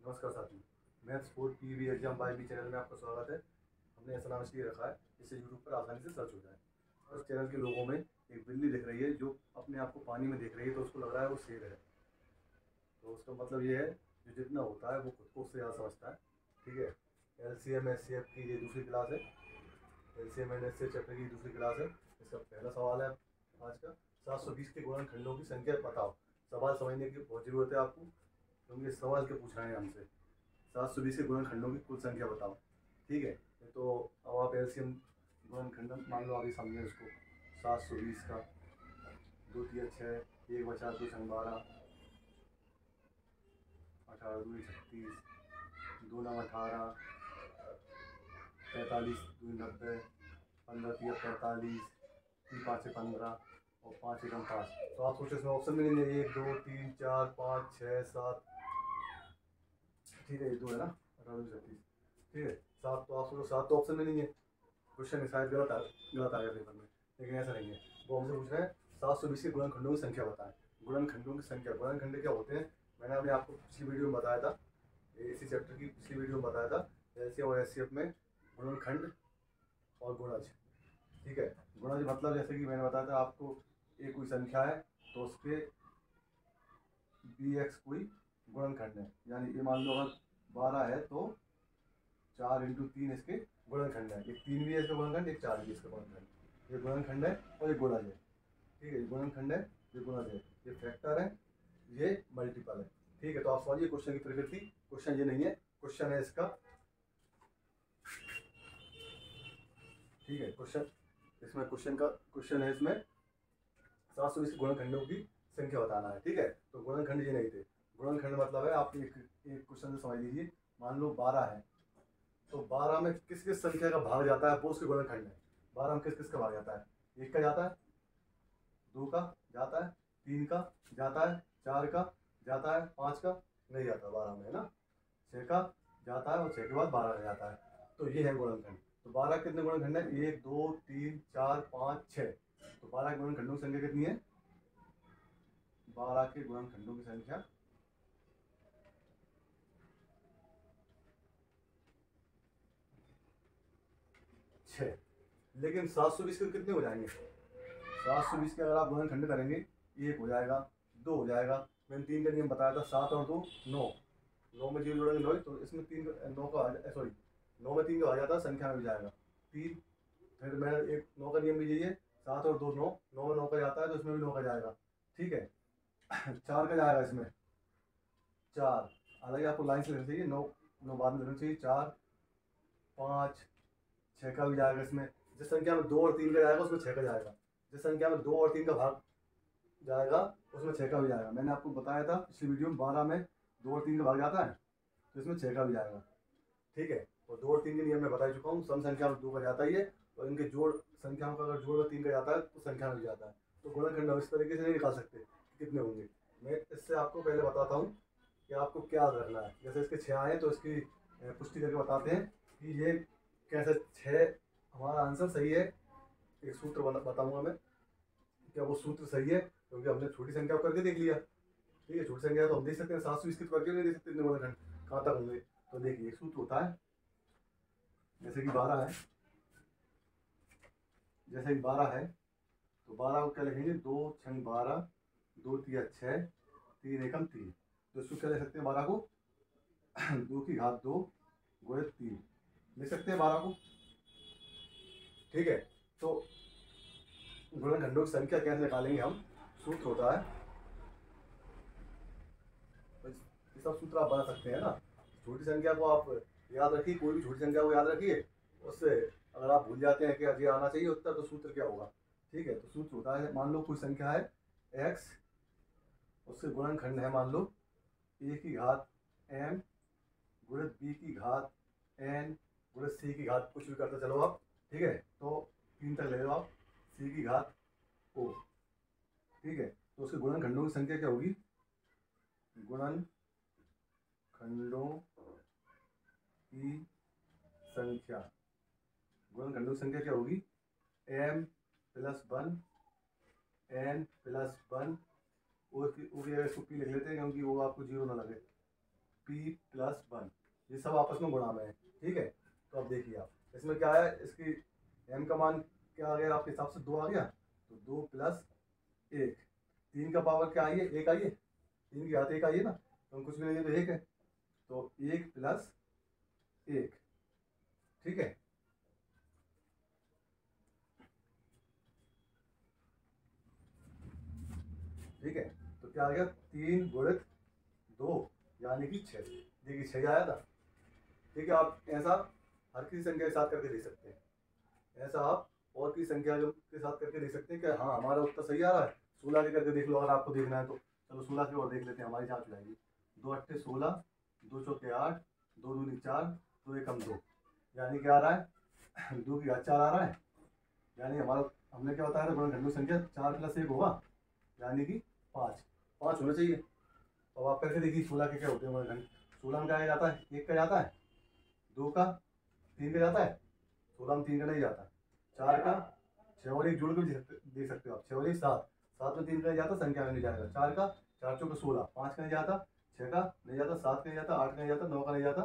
नमस्कार साथियों, maths board PV exam by B channel में आपका स्वागत है। हमने ऐसा नाम इसलिए रखा है जिससे यूट्यूब पर आसानी से सर्च हो जाए। और इस चैनल के लोगों में एक बिल्ली दिख रही है जो अपने आप को पानी में देख रही है, तो उसको लग रहा है वो शेर है। तो उसका मतलब ये है, जो जितना होता है वो खुद को उससे ज़्यादा समझता है। ठीक है। एलसीएम एचसीएफ की ये दूसरी क्लास है। एलसीएम एंड एचसीएफ चैप्टर की दूसरी क्लास है। इसका पहला सवाल है आज का, 720 के गुणनखंडों की संख्या बताओ। सवाल समझने की बहुत जरूरत है आपको, क्योंकि ये सवाल के पूछ रहे हैं हमसे। 720 के गुणनखंडों की कुल संख्या बताओ। ठीक है। तो अब आप एलसीएम गुणनखंड मान लो, अभी समझे उसको। 720 का 2 3 6, 1 बचा 2 छंग 12, 18 2 36, 2 9 18, 45 2 90, 15 3 45, 3 5 15 और 5 1 5। तो आप सोचो इसमें ऑप्शन मिलेंगे 1 2 3 4 5 6 7। ठीक है, ये 2 है ना, 18 2 36। ठीक है, 7। तो आप सोचो 7 तो ऑप्शन में नहीं है। क्वेश्चन शायद गलत आ गया पेपर में, लेकिन ऐसा नहीं है। वो हमसे पूछ रहे हैं 720 के गुणनखंडों की संख्या बताएं। गुणनखंडों की संख्या, गुणनखंड क्या होते हैं, मैंने अभी आपको पिछली वीडियो में बताया था। इसी चैप्टर की पिछली वीडियो में बताया था। एलसीएम और एचसीएफ में गुणनखंड और गुणज। ठीक है। गुणज मतलब जैसे कि मैंने बताया था आपको, एक कोई संख्या है तो उसके बी एक्स कोई गुणनखंड है। यानी ये मान लो अगर 12 है तो 4 × 3 इसके गुणनखंड है। एक 3 भी है इसका गुणनखंड, एक 4 भी इसका गुणनखंड। ये गुणनखंड है और ये गुणज है। ठीक है, ये गुणनखंड है, ये गुणज है, ये फैक्टर है, ये मल्टीपल है। ठीक है, तो आप समझिए क्वेश्चन की प्रकृति। क्वेश्चन ये नहीं है, क्वेश्चन है इसका। ठीक है, क्वेश्चन इसमें क्वेश्चन है इसमें 720 गुणनखंडों की संख्या बताना है। ठीक है, तो गुणनखंड ये नहीं थे। गुणनखंड मतलब है, आप एक क्वेश्चन से समझ लीजिए। मान लो 12 है, तो 12 में किस किस संख्या का भाग जाता है वो उसके गुणनखंड है। 12 में किस किस का भाग जाता है, 1 का जाता है, 2 का जाता है, 3 का जाता है, 4 का जाता है, 5 का नहीं जाता 12 में, है ना। 6 का जाता है और 6 के बाद 12 का जाता है। तो ये है गुणनखंड। तो 12 कितने गुणनखंड है, 1 2 3 4 5 6। तो 12 के गुणनखंडों की संख्या कितनी है, 12 के गुणनखंडों की संख्या 6। लेकिन 720 के कितने हो जाएंगे, 720 के अगर आप गुणनखंड करेंगे, 1 हो जाएगा, 2 हो जाएगा। मैंने 3 का नियम बताया था, 7 और 2 9। 9 में 0 जोड़ेंगे 9, तो इसमें 3 9 का सॉरी 9 में 3 का आ जाता है, संख्या में भी जाएगा 3। फिर मैं एक 9 का नियम भी लीजिए, 7 और 2 9, 9 में 9 का जाता है तो इसमें भी 9 का जाएगा। ठीक है। 4 का जाएगा इसमें, 4 हालांकि आपको लाइन से लिखना चाहिए, 9 9 बाद में लिखना चाहिए। 4 5 6 का भी जाएगा इसमें। जिस संख्या में 2 और 3 का जाएगा उसमें 6 का जाएगा। जिस संख्या में 2 और 3 का भाग जाएगा उसमें 6 का भी जाएगा। मैंने आपको बताया था पिछली वीडियो में, 12 में 2 और 3 का भाग जाता है तो इसमें 6 का भी जाएगा। ठीक है, और 2 और 3 के नियम में बता चुका हूँ। सम संख्या में 2 का जाता ही है, और इनके जोड़ संख्याओं का अगर जोड़ में 3 का जाता है तो संख्या में भी जाता है। तो गुणनखंड हम इस तरीके से नहीं निकाल सकते कितने होंगे। मैं इससे आपको पहले बताता हूँ कि आपको क्या याद रखना है। जैसे इसके 6 आए तो इसकी पुष्टि करके बताते हैं कि ये कैसे 6 हमारा आंसर सही है। एक सूत्र बताऊंगा मैं, क्या वो सूत्र सही है, क्योंकि हमने छोटी संख्या को करके देख लिया। ठीक है, छोटी संख्या तो हम देख सकते हैं, 720 की तो करके नहीं देख सकते इतने गुणनखंड कहाँ तक होंगे। तो देखिए, एक सूत्र होता है, जैसे कि 12 है, जैसे कि 12 है तो 12 को क्या लिखेंगे, 2 छंग 12, 2 तिया 6, 3 एकम 3। तो इसको क्या लिख सकते हैं, 12 को 2 की घात 2 गुणित 3 लिख सकते हैं 12 को। ठीक है, तो गुणनखंडों की संख्या कैसे निकालेंगे हम, सूत्र होता है, ये सब सूत्र आप बना सकते हैं ना। छोटी संख्या को आप याद रखिए, कोई भी छोटी संख्या को याद रखिए, उससे अगर आप भूल जाते हैं कि अजय आना चाहिए उत्तर, तो सूत्र क्या होगा। ठीक है, तो सूत्र होता है, मान लो कोई संख्या है x, उसके गुणनखंड है मान लो a की घात m गुणित b की घात n गुणित c की घात, कुछ भी करते चलो आप। ठीक है, तो 3 तक ले लो आप, c की घात o। ठीक है, तो उसके गुणनखंडों की संख्या क्या होगी, गुणनखंडों की संख्या, गुणनखंडों की संख्या क्या होगी, m + 1 n + 1। ओ की जगह इसको p लिख लेते हैं, क्योंकि वो आपको 0 ना लगे। p प्लस 1, ये सब आपस में गुणा में है। ठीक है, तो अब देखिए आप इसमें क्या है, इसकी m का मान क्या आ गया आपके हिसाब से 2 आ गया, तो 2 प्लस 1, 3 का पावर क्या आई है, 1 आई है, 3 की घात 1 आई है ना, तो हम कुछ भी नहीं तो 1 है, तो 1 प्लस 1। ठीक है, ठीक है, तो क्या आ गया, 3 गुणित 2 यानी कि 6। देखिए 6 आया था। ठीक है, आप ऐसा हर किसी संख्या के साथ करके देख सकते हैं, ऐसा आप और की संख्या के साथ करके देख सकते हैं कि हाँ हमारा उत्तर सही आ रहा है। 16 के करके देख लो अगर आपको देखना है तो। चलो 16 की और देख लेते हैं, हमारी जांच हो जाएगी। 2 अट्ठे 16, 2 चौके 8, 2 दूनी 4, 2 एकम 2, यानी क्या आ रहा है 2 की घात 4 आ रहा है, यानी हमारा हमने क्या बताया था गुणनखंडों संख्या 4 प्लस 1 होगा, यानी कि 5 होना चाहिए। अब आप करके देखिए 16 के क्या होते हैं गुणनखंड। 16 में क्या जाता है, 1 का जाता है, 2 का, 3 का जाता है, 16 में 3 का नहीं जाता, 4 का, 6 और 1 जोड़ के देख सकते हो आप, 6 और 1 7, 7 में 3 का नहीं जाता, संख्या में नहीं जाएगा। 4 का, 4 चौके 16, 5 का नहीं जाता, 6 का नहीं जाता, 7 का नहीं जाता, 8 का नहीं जाता, 9 का नहीं जाता,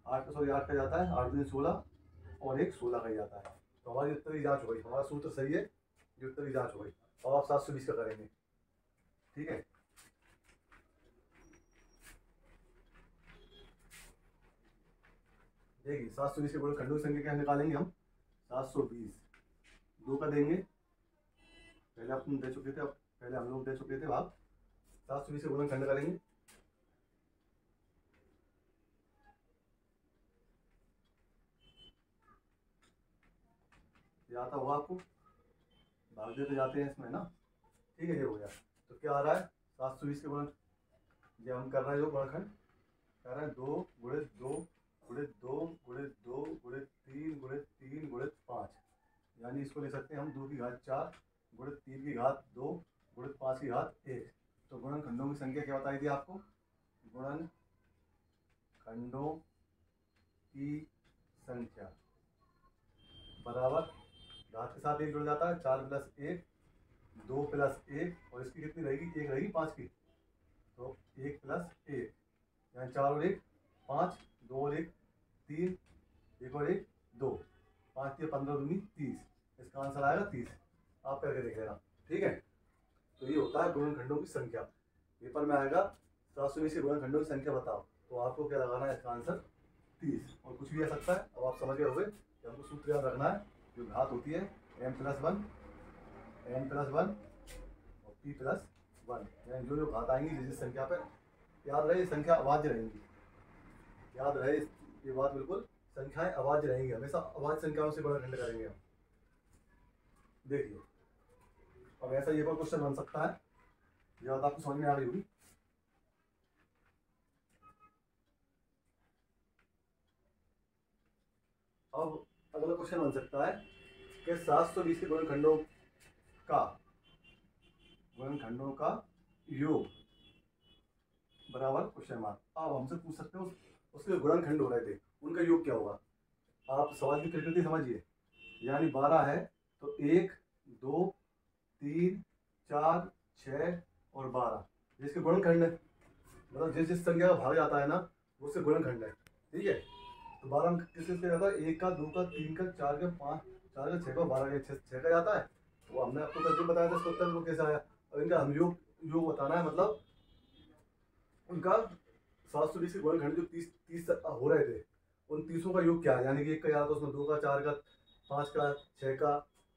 8 का 8 का जाता है, 8 दिन 16 और 1 16 का ही जाता है। तो हमारी उत्तर की जांच हो गई, हमारा सूत्र सही है, ये उत्तर की जांच हो गई। अब आप 720 का करेंगे। ठीक है, देखिए 720 के गुणनखंडों की संख्या क्या निकालेंगे हम, 720 2 का देंगे, पहले आप दे चुके थे, अब पहले हम लोग दे चुके थे भाग। 720 से गुणनखंड करेंगे, याद आता होगा आपको, भाग देते जाते हैं इसमें ना। ठीक है, ये हो गया। तो क्या आ रहा है 720 के गुणन, ये हम कर रहे हैं जो गुणनखंड कर रहे हैं, 2 गुणित 2 गुणित 2 गुणित 2 गुणित 3 गुणित 3 गुणित 5, यानी इसको ले सकते हैं हम 2 की घात 4 गुणित 3 की घात 2 गुणित 5 की घात 1। तो गुणनखंडों की संख्या क्या बताई थी आपको, गुणनखंडों की संख्या बराबर घात के साथ 1 जुड़ जाता है, 4 प्लस 1, 2 प्लस 1, और इसकी कितनी रहेगी, 1 रहेगी 5 की, तो 1 प्लस 1, यानी 4 और 1 5, 2 और 1 3, 1 और 1 2, 5 के 15 दूनी 30, इसका आंसर आएगा 30। आप करके देख लेना। ठीक है, तो ये होता है गुणनखंडों की संख्या। पेपर में आएगा 720 के गुणनखंडों की संख्या बताओ, तो आपको क्या लगाना है, इसका आंसर 30, और कुछ भी आ सकता है। अब आप समझ गए होंगे कि हमको सूत्र याद रखना है, जो घात होती है m प्लस 1 n प्लस 1 और p प्लस 1, यानी जो जो घात आएंगी जिस संख्या पर, याद रहे संख्या अभाज्य रहेंगी, याद रहे ये बात बिल्कुल, संख्याएं अभाज्य रहेंगी, हमेशा अभाज्य संख्याओं से गुणनखंड करेंगे हम। देखिए अब ऐसा ये क्वेश्चन बन सकता है, ये बात आपको समझ में आ रही होगी। अब अगला क्वेश्चन बन सकता है कि 720 के गुणनखंडों का योग बराबर क्वेश्चन मार्क। आप हमसे पूछ सकते हो उसके गुणनखंड हो रहे थे, उनका योग क्या होगा। आप सवाल की प्रकृति समझिए, यानी 12 है तो 1 2 3 4 6 और 12, जिसके गुणनखंड है, मतलब जिस जिस संख्या का भाग जाता है ना उससे गुणनखंड है। ठीक है, तो 12 किस किस का जाता है, 1 का 2 का 3 का 4 का 5, 4 का 6 का 12 का 6 का जाता है। तो हमने आपको कल बताया था इसका उत्तर वो कैसा आया। अब इनका हम योग बताना है, मतलब उनका 720 के गुणनखंड जो 30 हो रहे थे, उन 30 का योग क्या है, यानी कि 1 का जाता है उसमें 2 का 4 का 5 का 6 का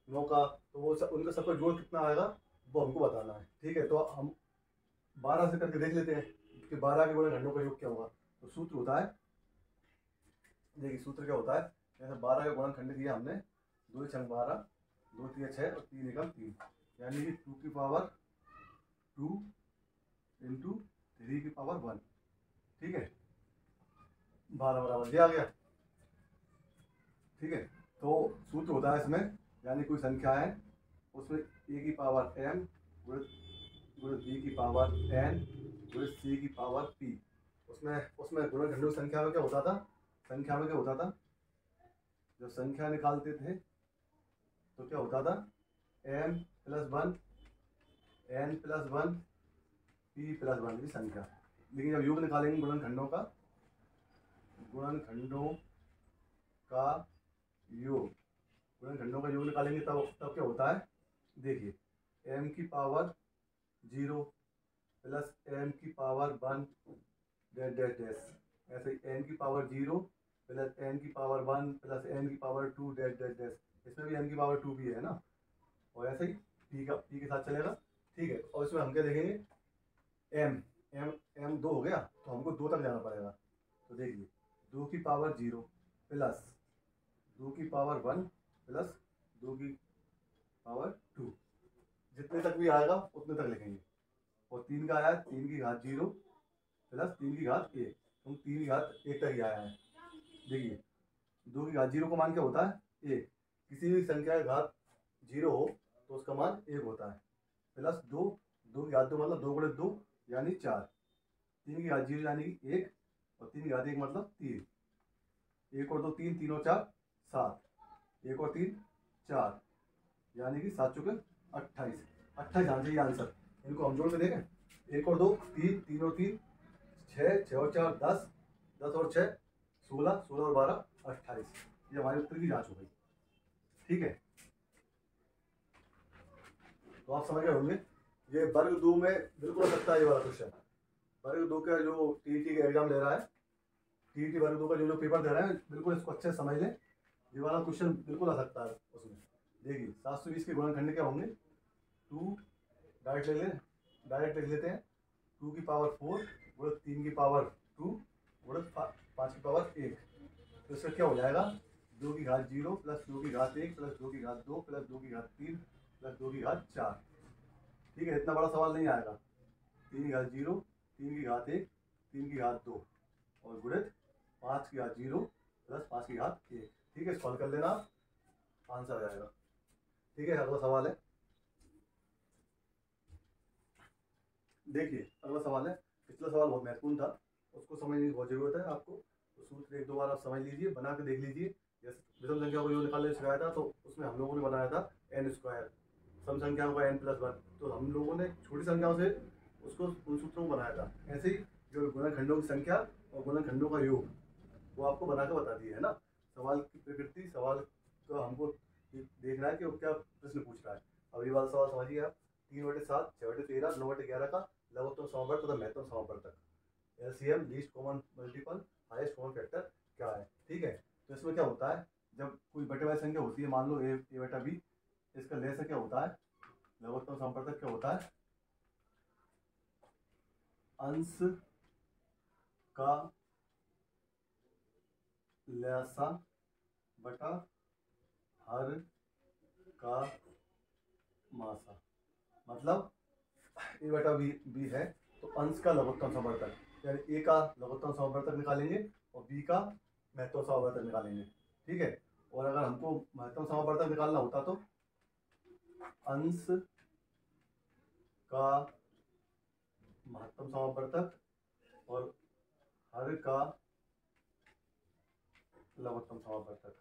9 का, तो वो उनका सबका जोड़ कितना आएगा वो हमको बताना है। ठीक है, तो हम 12 से करके देख लेते हैं कि 12 के गुणनखंडों का योग क्या होगा। तो सूत्र होता है, देखिए सूत्र क्या होता है, जैसे 12 का गुणनखंड दिया हमने, 2 छंग 12, 2 3 6 और 3 एकम 3, यानी कि 2 की पावर 2 इंटू 3 की पावर 1। ठीक है, 12 बराबर दिया गया। ठीक है, तो सूत्र होता है इसमें, यानी कोई संख्या है उसमें a की पावर m गुणित b की पावर n गुणित c की पावर p, उसमें गुणनखंडों की संख्या में क्या होता था, जब संख्या निकालते थे तो क्या होता था, m plus 1 n plus 1 p plus 1 की संख्या, लेकिन जब योग निकालेंगे गुणनखंडों का योग, गुणनखंडों का योग निकालेंगे तब क्या होता है, देखिए m की पावर 0 प्लस m की पावर 1 डैश डैश डैश, ऐसे ही m की पावर 0 प्लस m की पावर 1 प्लस m की पावर 2 डैश डैश डैश, इसमें भी m की पावर 2 भी है ना, और ऐसे ही p के साथ चलेगा। ठीक है, और इसमें हम क्या देखेंगे, m 2 हो गया तो हमको 2 तक जाना पड़ेगा। तो देखिए 2 की पावर 0 प्लस 2 की पावर 1 प्लस 2 की पावर 2, जितने तक भी आएगा उतने तक लिखेंगे। और 3 का आया 3 की घात 0 प्लस 3 की घात 1, तो 3 की घात 1 तक ही आया है। देखिए 2 की घात 0 का मान क्या होता है, 1। किसी भी संख्या की घात 0 हो तो उसका मान 1 होता है। प्लस 2 की घात 2 मतलब 2 गुणे 2 यानी 4, 3 की घात 0 यानी कि 1, और 3 की घात 1 मतलब 3, 1 और 2 3, 3 और 4 7, 1 और 3 4, यानी कि 7 चौके 28, 28 आना चाहिए आंसर। इनको हम जोड़ के देखें, 1 और 2 3, 3 और 3 6, 6 और 4 10, 10 और 6 16, 16 और 12 28, ये हमारे उत्तर की जांच हो गई। ठीक है, तो आप समझ गए होंगे, ये वर्ग 2 में बिल्कुल आ सकता है ये वाला क्वेश्चन। वर्ग 2 का जो टीईटी का एग्जाम ले रहा है, टीईटी वर्ग 2 का जो पेपर दे रहा है, बिल्कुल इसको अच्छे से समझ लें, ये वाला क्वेश्चन बिल्कुल आ सकता है उसमें। देखिए 720 के गुणनखंड क्या होंगे, 2 डायरेक्ट लिख लेते हैं, 2 की पावर 4 गुणित 3 की पावर 2 गुणित 5 की पावर 1, तो इसका क्या हो जाएगा, 2 की घात 0 प्लस 2 की घात 1 प्लस 2 की घात 2 प्लस 2 की घात 3 प्लस 2 की घात 4। ठीक है, इतना बड़ा सवाल नहीं आएगा। 3 की घात 0, 3 की घात 1, 3 की घात 2 और गुणित 5 की घात 0 प्लस 5 की घात 1। ठीक है, सॉल्व कर लेना, आंसर आ जाएगा। ठीक है, अगला सवाल है, देखिए अगला सवाल है, पिछला सवाल बहुत महत्वपूर्ण था, उसको समझने की बहुत जरूरत है आपको, तो सूत्र 1 2 बार आप समझ लीजिए, बना के देख लीजिए। जैसे विषम संख्या को जो निकालने सिखाया था, तो उसमें हम लोगों ने बनाया था n², सम संख्याओं का n+1, तो हम लोगों ने छोटी संख्याओं से उसको उन सूत्रों को बनाया था। ऐसे ही जो गुणनखंडों की संख्या और गुणनखंडों का योग, वो आपको बना के बता दिया है ना। सवाल की प्रकृति, सवाल का हमको देखना है कि वो क्या प्रश्न पूछ रहा है। अब ये वाला सवाल समझिए आप, 3/7, 6/13, 9/11 का लघुत्तम समावर्त तथा महत्तम समावर्तक, LCM, least common multiple, highest common factor क्या है। ठीक है, तो इसमें क्या होता है, जब कोई बटे वाली संख्या होती है, मान लो a/b, इसका लेस क्या होता है, लघुत्तम समावर्तक क्या होता है, अंश का लसा बटा हर का मासा, मतलब a/b है तो अंश का लघुत्तम समावर्तक, यानी a का लघुत्तम समावर्तक निकालेंगे और b का महत्तम समावर्तक निकालेंगे। ठीक है, और अगर हमको महत्तम समावर्तक निकालना होता तो अंश का महत्तम समावर्तक और हर का लघुत्तम समावर्तक।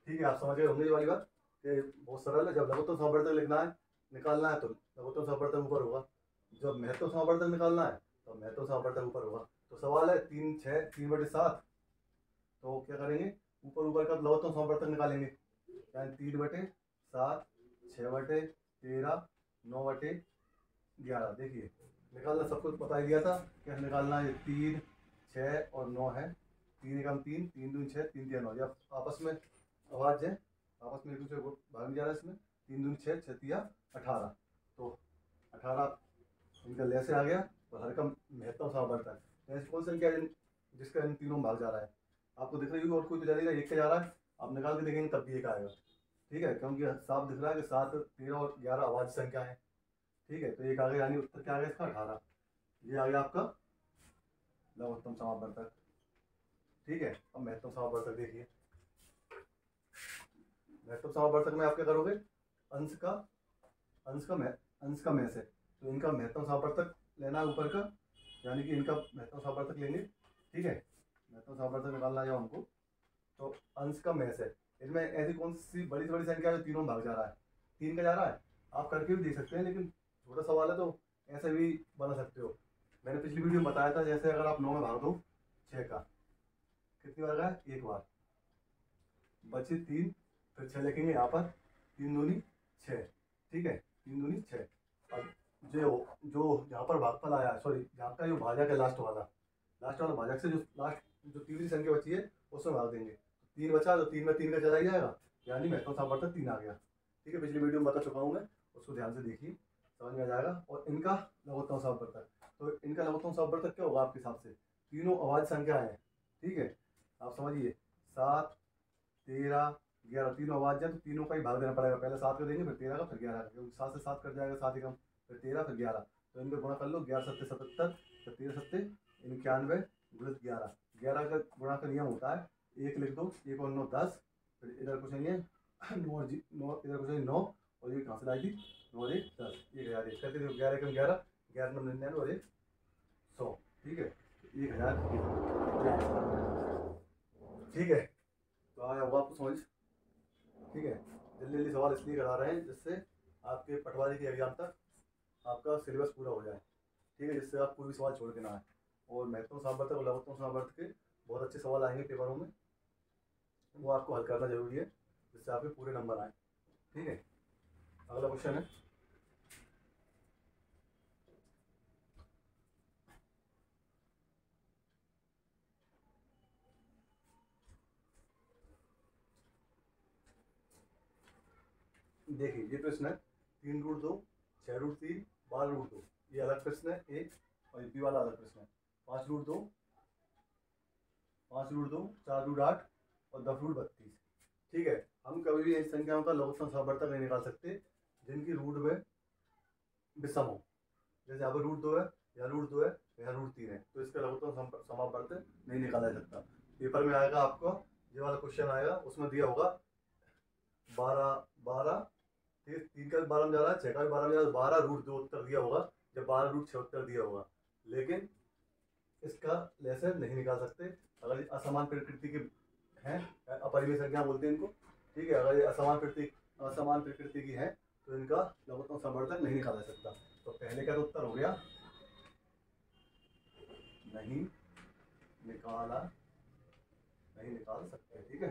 ठीक है, आप समझ गए होंगे ये वाली बात, कि बहुत सरल है। जब लघुत्तम समावर्तक लिखना है, निकालना है, तो लघुत्तम समावर्तक ऊपर होगा, जब महत्तम समावर्तक निकालना है तो महत्तम समावर्तक ऊपर होगा। तो सवाल है 3/7, तो क्या करेंगे, ऊपर का लघुत्तम समावर्तक निकालेंगे, यानी 3/7, 6/13, 9/11। देखिए निकालना सब कुछ बता दिया था, कैसे निकालना है। 3, 6 और 9 है, 3 एकम 3, 3 दूनी 6, 3 तिया 9, या आपस में आवाज है, आपस में एक दूसरे को भाग नहीं जा रहा है इसमें। 3 दूनी 6, 6 तिया 18, तो 18 इनका लेस आ गया, और हर का महत्तम समावर्तक, ऐसी कौन संख्या है जिसका इन तीनों में भाग जा रहा है, आपको दिख रही होगी, और कोई तो जा रही है, एक का जा रहा है, आप निकाल के देखेंगे तब भी एक आएगा। ठीक है, क्योंकि साफ दिख रहा है कि 7, 13 और 11 अभाज्य संख्या है। ठीक है, तो एक आगे, यानी उत्तर क्या आ गया इसका, 18। ये आ गया आपका लघुत्तम समावर्तक। ठीक है, अब महत्तम समावर्तक देखिए, महत्तम समावर्तक में आप क्या करोगे, अंश का में से, तो इनका महत्तम समावर्तक लेना है ऊपर का, यानी कि इनका महत्तम समावर्तक लेंगे। ठीक है, महत्तम समावर्तक निकालना है हमको, तो अंश का में से, इनमें ऐसी कौन सी बड़ी से बड़ी संख्या जो तीनों में भाग जा रहा है, 3 का जा रहा है, आप करके भी देख सकते हैं, लेकिन छोटा सवाल है तो ऐसे भी बना सकते हो। मैंने पिछली वीडियो में बताया था, जैसे अगर आप 9 में भाग दो 6 का, कितनी बार गया? एक बार, बचे 3, फिर 6 लिखेंगे यहाँ पर, 3 दूनी 6, ठीक है, 3 दूनी 6। अब जो जो यहाँ पर भागफल आया, सॉरी यहाँ का जो भाजक है लास्ट वाला भाजक से जो लास्ट जो तीसरी संख्या बची है उसमें भाग देंगे। 3 बचा तो 3 में 3 का चला ही जाएगा, यानी महत्वपूर्ण सामर्थ्य 3 आ गया। ठीक है, पिछली वीडियो में बता चुका हूँ मैं, उसको ध्यान से देखिए, समझ में आ जाएगा। और इनका लघुत्तम सामर्थ्य, तो इनका लघुत्तम सामर्थ्य क्या होगा आपके हिसाब से? तीनों अभाज्य संख्या है, ठीक है, आप समझिए 7, 13, 11 तीनों अभाज्य हैं, तो तीनों का ही भाग देना पड़ेगा। पहले 7 का देंगे, फिर 13 का, फिर 11 का, क्योंकि 7 से 7 कट जाएगा, 7 एकम, फिर 13, फिर 11, तो इनको गुणा कर लो। 11 सत्ते 77, फिर 13 सत्ते 91, गुणित 11। 11 का गुणा का नियम होता है 1 लिख दो, 1 और 9 10, फिर इधर कुछ नहीं है 9 इधर कुछ नहीं 9, और ये कहाँ से लाई थी 9 और 1 10, 1000 करके देखो, 11 एकम 11, 11 9 99 और 1 100, ठीक है, 1000, ठीक है। तो आया होगा आपको समझ, ठीक है। जल्दी जल्दी सवाल इसलिए करा रहे हैं जिससे आपके पटवारी के एग्जाम तक आपका सिलेबस पूरा हो जाए, ठीक है, जिससे आप कोई भी सवाल छोड़ के ना आए। और महत्वपूर्ण सामर्थ्य और लघुत्तम सामर्थ्य के बहुत अच्छे सवाल आएंगे पेपरों में, वो आपको हल करना जरूरी है, जिससे आपके पूरे नंबर आए, ठीक है। अगला क्वेश्चन है, देखिए ये प्रश्न है 3√2, 6√3, 12√2, ये अलग प्रश्न है एक, और ये बी वाला अलग प्रश्न है। 5√2, 5√2, 4√8 और 10√32, ठीक है। हम कभी भी इन संख्याओं का लघुत्तम सामर्थ्य नहीं निकाल सकते जिनकी रूट में विषम हो, जैसे यहाँ पर √2 है, यहाँ √2 है, यहाँ √3 है, तो इसका लघुत्तम समापवर्त नहीं निकाला जा सकता। पेपर में आएगा आपको ये वाला क्वेश्चन आएगा, उसमें दिया होगा 12 12, 3 का भी 12 में जा रहा है, 6 का भी 12 में जा रहा है, 12√2 उत्तर दिया होगा, जब 12√6 उत्तर दिया होगा, लेकिन इसका लेसन नहीं निकाल सकते अगर असमान प्रकृति के हैं, अपरिमेय संख्या बोलते हैं इनको, ठीक है। अगर ये असमान प्रकृति की है तो इनका लघुत्तम सामर्थ्य नहीं निकाला जा सकता। तो पहले का तो उत्तर हो गया, नहीं निकाल सकते, ठीक है।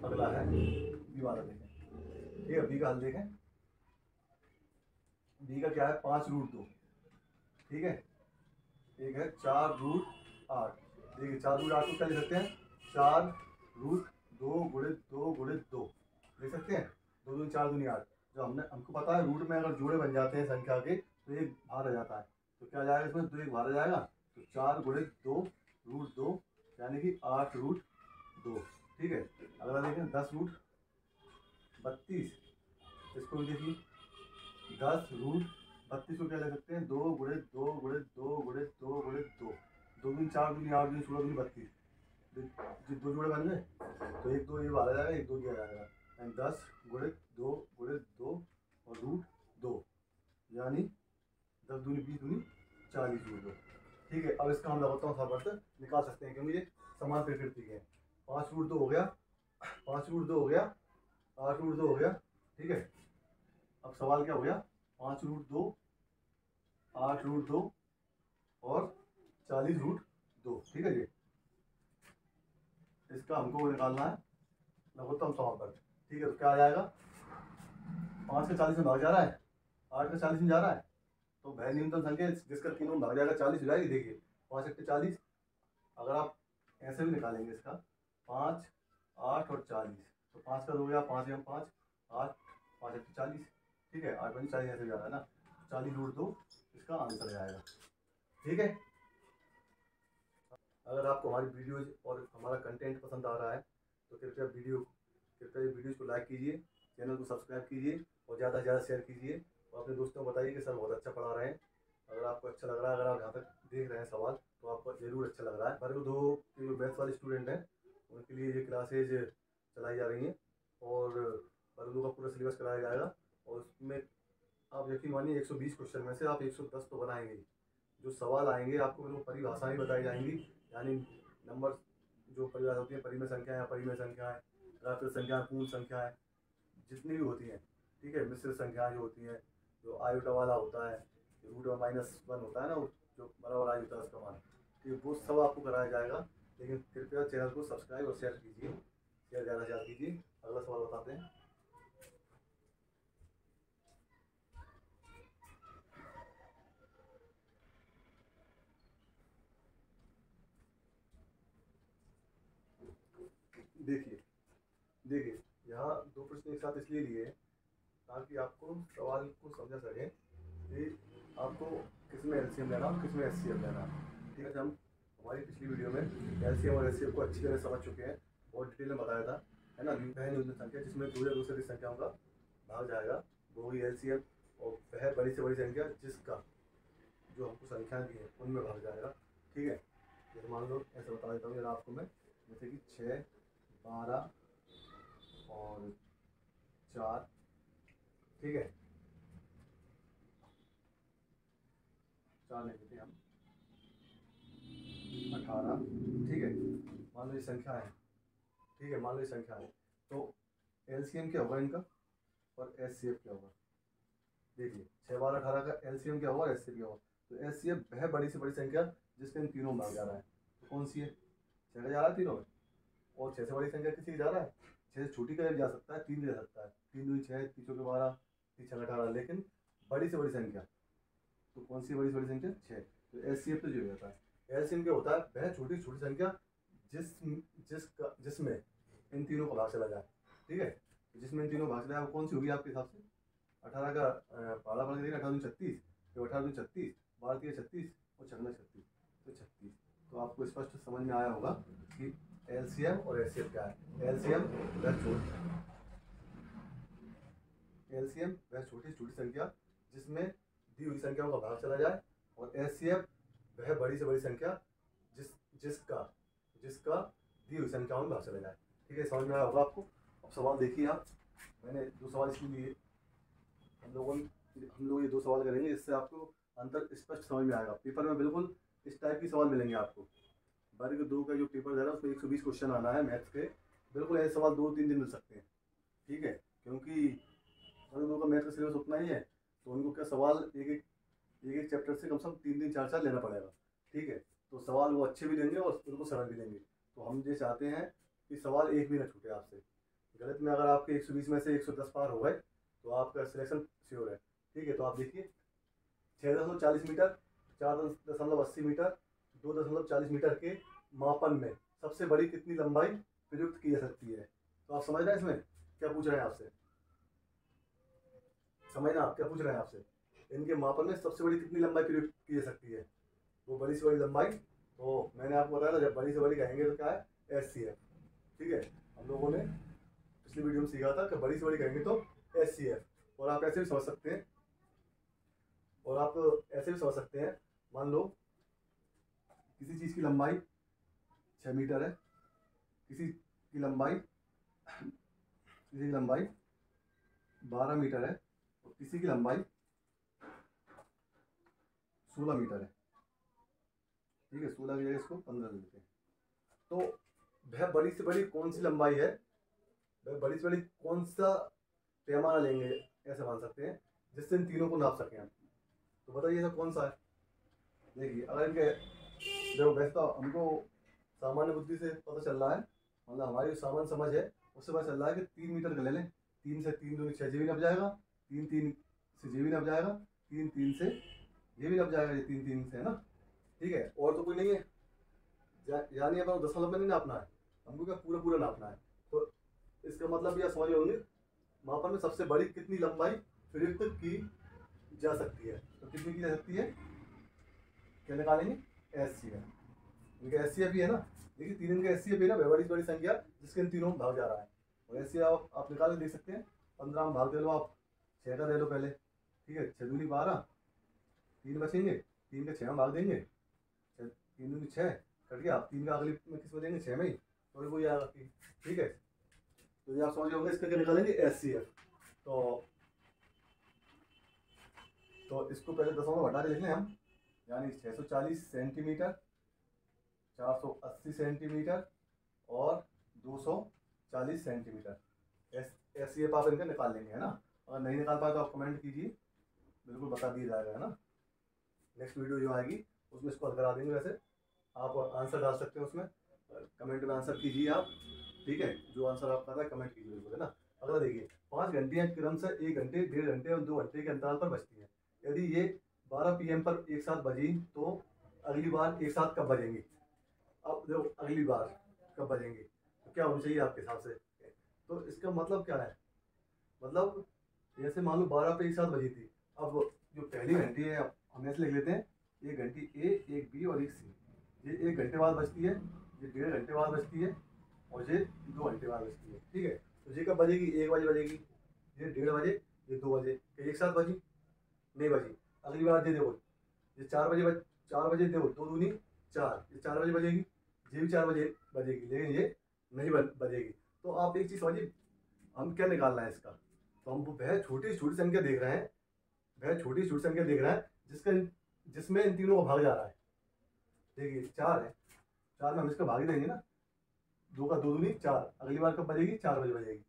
अगला है बी वाला, देखें, ठीक है, बी का हल देखें। बी का क्या है? 5√2, ठीक है, एक है 4√8, देखिए 4√8 को क्या लिख सकते हैं? 4√2 गुणित 2 गुणित 2 लिख सकते हैं, 2 दूनी 4 दूनी 8। जो हमको पता है रूट में अगर जोड़े बन जाते हैं संख्या के तो एक भार आ जाता है, तो क्या जाएगा इसमें? 2 एक भार आ जाएगा, तो 4 गुणित 2√2 यानी कि 8√2, ठीक है। अगला देखें 10√32, इसको भी देखिए 10√32 को क्या ले सकते हैं? 2 गुणित 2 गुणित 2 गुणित 2 गुणित 2, 2 दूनी 4 दूनी 8 दूनी 16 दूनी 32, जो 2 जोड़े बन गए तो 1 2 ये वाला जाएगा, 1 2 दिया जाएगा, 10 गुणित 2 गुणित 2 और √2, यानी 10 दूनी 20 दूनी 40√2, ठीक है। अब इसका हम लघुत्तम सामर्थ्य निकाल सकते हैं क्योंकि ये समान प्रकृति के हैं। 5√2 हो गया, 5√2 हो गया, 8√2 हो गया, ठीक है। अब सवाल क्या हो गया? 5√2, 8√2 और 40√2, ठीक है जी। इसका हमको निकालना है लघुत्तम सामर्थ्य, ठीक है। तो क्या आ जाएगा? 5 का 40 में भाग जा रहा है, 8 का 40 में जा रहा है, तो वह न्यूनतम संख्या जिसका तीनों में भाग जाएगा 40 हो जाएगी। देखिए 5 8 40, अगर आप ऐसे भी निकालेंगे इसका 5 8 और 40, तो 5 का हो गया 5 एवं 5 8, 5 8 40, ठीक है, 8 5 40 ऐसे जा रहा है ना, 40√2 इसका आंसर जाएगा, ठीक है। अगर आपको हमारी वीडियोज और हमारा कंटेंट पसंद आ रहा है तो कृपया वीडियोज़ को लाइक कीजिए, चैनल को सब्सक्राइब कीजिए और ज़्यादा से ज़्यादा शेयर कीजिए, और अपने दोस्तों को बताइए कि सर बहुत अच्छा पढ़ा रहे हैं। अगर आपको अच्छा लग रहा है, अगर आप यहाँ तक देख रहे हैं सवाल, तो आपको ज़रूर अच्छा लग रहा है। हमारे को 2 जो मैथ्स वाले स्टूडेंट हैं उनके लिए ये क्लासेज चलाई जा रही हैं, और बरगू का पूरा सिलेबस कराया जाएगा, और उसमें आप यकीन मानिए 120 क्वेश्चन में से आप 110 तो बनाएंगे। जो सवाल आएंगे आपको बिल्कुल परिभाषाएं बताई जाएंगी, यानी नंबर जो परिभाषा होती है, परिमेय संख्याएं, अपरिमेय संख्याएं, घातांक संख्याएं, पूर्ण संख्याएं जितनी भी होती हैं, ठीक है, मिश्र संख्याएं जो होती हैं, जो आयोटा वाला होता है, √1 होता है ना, वो जो बराबर आई होता है उसका मान, तो वो सब आपको कराया जाएगा। लेकिन कृपया चैनल को सब्सक्राइब और शेयर कीजिए, ज़्यादा से ज़्यादा कीजिए। अगला सवाल बताते हैं। देखिए देखिए, यहाँ दो प्रश्न एक साथ इसलिए लिए ताकि आपको सवाल को समझा सके कि आपको किसमें एलसीएम लेना और किसमें एचसीएफ लेना। ठीक है, हम हमारी पिछली वीडियो में एलसीएम और एचसीएफ को अच्छी तरह समझ चुके हैं और डिटेल में बताया था, है ना। वह न्यूनतम संख्या जिसमें दो या दो से अधिक संख्याओं का भाग जाएगा वो ही एलसीएम, और वह बड़ी से बड़ी संख्या जिसका जो हमको संख्या दी है उनमें भाग जाएगा। ठीक है, जैसे मान लो ऐसे बता देता हूँ जरा आपको मैं, जैसे कि 6, 12 और 4। ठीक है, 4 नहीं देते हम, 18। ठीक है, मान लो ये संख्या है। ठीक है, मान लो ये संख्या है, तो एलसीएम क्या होगा इनका और एचसीएफ क्या होगा। देखिए 6, 12, 18 का एलसीएम क्या होगा और एचसीएफ क्या होगा। तो एचसीएफ वह बड़ी से बड़ी संख्या जिसके इन तीनों में भाग जा रहा है, तो कौन सी है, 6 का जा रहा है तीनों में, और 6 से बड़ी संख्या किसी की जा रहा है, 6 से छोटी का भी जा सकता है, 3 भी जा सकता है, 3 दूनी 6, 3 चौके 12, 3 6 18, लेकिन बड़ी से बड़ी संख्या तो कौन सी बड़ी से बड़ी संख्या, 6। तो एचसीएफ तो 0 होता है। एलसीएम क्या होता है, वह छोटी छोटी संख्या जिसमें इन तीनों का भाग चला जाए। ठीक है, तो जिसमें इन तीनों भाग चला जाए वो कौन सी होगी आपके हिसाब से। 18 का पाला पड़ गया, 18 36, तो 18 36, 12 36 और 6 36, तो 36। तो आपको स्पष्ट समझ में आया होगा कि एलसीएम और एचसीएफ क्या है। एलसीएम वह छोटी छोटी संख्या जिसमें दी हुई संख्याओं का भाग चला जाए, और एचसीएफ वह बड़ी से बड़ी संख्या जिसका दी हुई संख्याओं में भाग चला जाए। ठीक है, समझ में आया होगा आपको। अब सवाल देखिए आप, मैंने 2 सवाल इसलिए लिए, हम लोग ये 2 सवाल करेंगे, इससे आपको अंतर स्पष्ट समझ में आएगा। पेपर में बिल्कुल इस टाइप की सवाल मिलेंगे आपको। वर्ग 2 का जो पेपर दे रहा है उसमें 120 क्वेश्चन आना है मैथ्स के, बिल्कुल ऐसे सवाल 2-3 दिन मिल सकते हैं। ठीक है, क्योंकि वर्ग 2 का मैथ का सिलेबस उतना ही है, तो उनको क्या सवाल एक चैप्टर से कम से कम 3-3, 4-4 लेना पड़ेगा। ठीक है, तो सवाल वो अच्छे भी लेंगे और उनको सरल भी लेंगे। तो हम ये चाहते हैं कि सवाल एक भी ना छूटे आपसे। गणित में अगर आपके 120 में से 110 पार हो गए तो आपका सिलेक्शन श्योर है। ठीक है, तो आप देखिए 6.40 मीटर, 4.80 मीटर, 2.40 मीटर के मापन में सबसे बड़ी कितनी लंबाई प्रयुक्त की जा सकती है। तो आप समझ रहे हैं इसमें क्या पूछ रहे हैं आपसे, समझना आप क्या पूछ रहे हैं आपसे। इनके मापन में सबसे बड़ी कितनी लंबाई प्रयुक्त की जा सकती है, वो बड़ी से बड़ी लंबाई। तो मैंने आपको बताया था जब बड़ी से बड़ी कहेंगे तो क्या है, एचसीएफ। ठीक है, हम लोगों ने पिछली वीडियो में सीखा था कि बड़ी से बड़ी कहेंगे तो एचसीएफ। और आप ऐसे भी समझ सकते हैं, मान लो किसी चीज़ की लंबाई 6 मीटर है, किसी की लंबाई 12 मीटर है, और किसी की लंबाई 16 मीटर है। ठीक है, 16 की जगह इसको 15 ले लेते हैं। तो वह बड़ी से बड़ी कौन सी लंबाई है, वह बड़ी से बड़ी कौन सा पैमाना लेंगे, ऐसे मान सकते हैं जिससे इन तीनों को नाप सकें हम। तो बताइए ऐसा कौन सा है। देखिए अगर इनके देखो, वैसे तो हमको सामान्य बुद्धि से पता चल रहा है, मतलब हमारी सामान्य समझ है उससे पता चल रहा है कि 3 मीटर का ले लें। 3 से 3 दूनी 6 भी नप जाएगा, 3 3 से भी नप जाएगा, 3 3 से ये भी नप जाएगा, ये 3 3 से है ना। ठीक है, और तो कोई नहीं है, यानी अब दशमलव में नहीं नापना है, हमको क्या पूरा पूरा नापना है। तो इसका मतलब यह समझ होंगे मापन में सबसे बड़ी कितनी लंबाई प्रयुक्त की जा सकती है। तो कितनी की जा सकती है, क्या निकालेंगे, एचसीएफ। इनका एचसीएफ भी है ना, देखिए 3 इनका एचसीएफ है ना, बड़ी से बड़ी संख्या जिसके इन तीनों में भाग जा रहा है। और एचसीएफ आप निकाल के देख सकते हैं। 15 में भाग दे लो आप, 6 का दे लो पहले। ठीक है, 6 दूनी 12, 3 बचेंगे, 3 का 6 में भाग देंगे, 3 दूनी 6 कट गया। आप 3 का अगले में किस में देंगे, 6 में ही, तो वही आएगा। ठीक है, तो ये आप समझ होंगे इसका क्या निकालेंगे, एचसीएफ। तो इसको पहले दशमलव हटा के लिख लें हम, यानी 640 सेंटीमीटर, 480 सेंटीमीटर और 240 सेंटीमीटर। एचसीएफ आप इनका निकाल लेंगे, है ना। अगर नहीं निकाल पाए तो आप कमेंट कीजिए, बिल्कुल बता दिया जाएगा, है ना। नेक्स्ट वीडियो जो आएगी उसमें इसको हल करा देंगे। वैसे आप आंसर डाल सकते हैं उसमें, कमेंट में आंसर कीजिए आप, ठीक है। जो आंसर आप कर रहे हैं कमेंट कीजिए बिल्कुल, है ना। अगला देखिए, 5 घंटियाँ क्रम से 1 घंटे, 1.5 घंटे और 2 घंटे के अंतराल पर बजती हैं। यदि ये 12 PM पर एक साथ बजी तो अगली बार एक साथ कब बजेंगी। अब देखो अगली बार कब बजेंगी तो क्या होना चाहिए आपके हिसाब से। तो इसका मतलब क्या है, मतलब जैसे मान लो 12 पे एक साथ बजी थी। अब जो पहली घंटी है हम ऐसे लिख लेते हैं, एक घंटी ए, एक बी और एक सी। ये 1 घंटे बाद बजती है, ये 1.5 घंटे बाद बजती है और ये 2 घंटे बाद बजती है, ठीक है। तो ये कब बजेगी, 1 बजे बजेगी, ये 1:30 बजे, ये 2 बजे। एक साथ बजी नहीं बजी। अगली बार ये देखो, ये 4 बजे 4 बजे देखो, 2 दूनी 4, ये 4 बजे बजेगी, ये भी 4 बजे बजेगी, लेकिन ये नहीं बजेगी। तो आप एक चीज़ समझिए, हम क्या निकालना है इसका। तो हम वह छोटी छोटी संख्या देख रहे हैं, वह छोटी छोटी संख्या देख रहे हैं जिसमें इन तीनों का भाग जा रहा है। देखिए 4 है, 4 में हम इसका भाग ही देंगे ना, 2 का 2 दूनी 4। अगली बार कब बजेगी, 4 बजे बजेगी,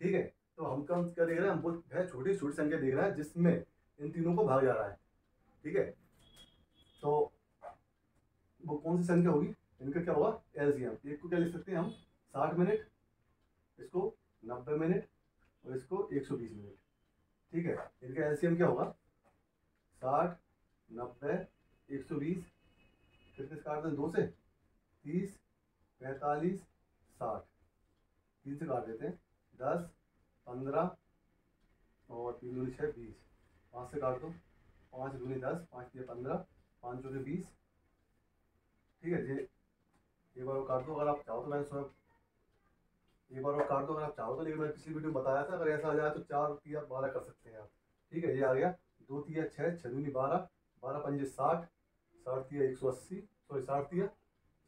ठीक है। तो हम क्या देख रहे हैं, हम वह छोटी छोटी संख्या देख रहे हैं जिसमें इन तीनों को भाग जा रहा है, ठीक है। तो वो कौन सी संख्या होगी, इनका क्या होगा एलसीएम। एक को क्या लिख सकते हैं हम 60 मिनट, इसको 90 मिनट और इसको 120 मिनट, ठीक है। इनका एलसीएम क्या होगा 60, 90, 120, कितने से काट दें 2 से, 30, 45, 60, 3 से काट देते हैं 10, 15 और 3 दूनी 6, 20, 5 से काट दो, 5 दूनी 10, 5 दिए 15, 5 चौके 20, ठीक है। ये एक बार वो काट दो अगर आप चाहो तो, मैंने सुना एक बार वो काट दो अगर आप चाहो तो, लेकिन मैंने पिछली वीडियो में बताया था अगर ऐसा आ जाए तो 4 तिया 12 कर सकते हैं आप, ठीक है। ये आ गया 2 तिया 6, 6 दूनी 12, 12 पंजे 60, 60 तिया 180, सॉरी 60 तिया